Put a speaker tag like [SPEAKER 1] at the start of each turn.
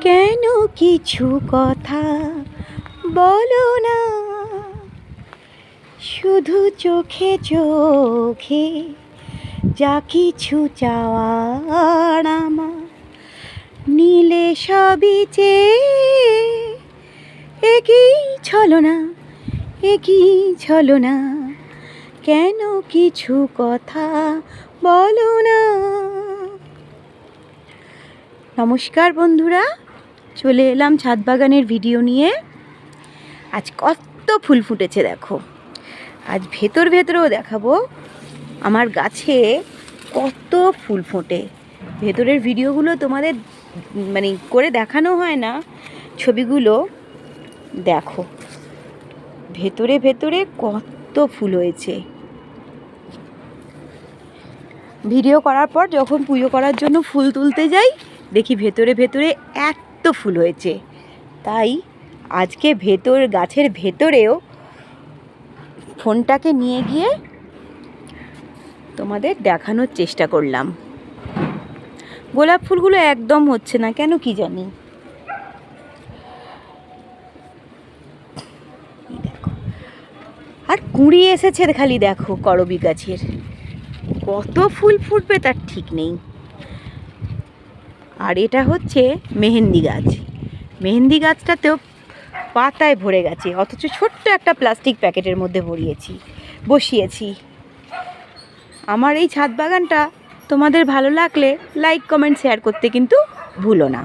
[SPEAKER 1] কেন কিছু কথা বলো না, শুধু চোখে চোখে যা কিছু চাওয়ার আমার নীলে সবই চেয়ে একই ছলনা, একই ছলনা, কেন কিছু কথা বলো না। নমস্কার বন্ধুরা, চলে এলাম ছাদ বাগানের ভিডিও নিয়ে। আজ কত ফুল ফুটেছে দেখো। আজ ভেতরেও দেখাবো আমার গাছে কত ফুল ফোটে। ভেতরের ভিডিওগুলো তোমাদের করে দেখানো হয় না, ছবিগুলো দেখো। ভেতরে কত ফুল হয়েছে। ভিডিও করার পর যখন পুজো করার জন্য ফুল তুলতে যাই, দেখি ভেতরে এত ফুল হয়েছে। তাই আজকে গাছের ভেতরেও ফোনটাকে নিয়ে গিয়ে তোমাদের দেখানোর চেষ্টা করলাম। গোলাপ ফুলগুলো একদম হচ্ছে না কেন কি জানি। আর কুঁড়ি এসেছে খালি দেখো করবী গাছের। কত ফুল ফুটবে তার ঠিক নেই। আর এটা হচ্ছে মেহেন্দি গাছ। মেহেন্দি গাছটাতেও পাতায় ভরে গেছে, অথচ ছোট্ট একটা প্লাস্টিক প্যাকেটের মধ্যে বসিয়েছি। আমার এই ছাদ বাগানটা তোমাদের ভালো লাগলে লাইক কমেন্ট শেয়ার করতে কিন্তু ভুলো না।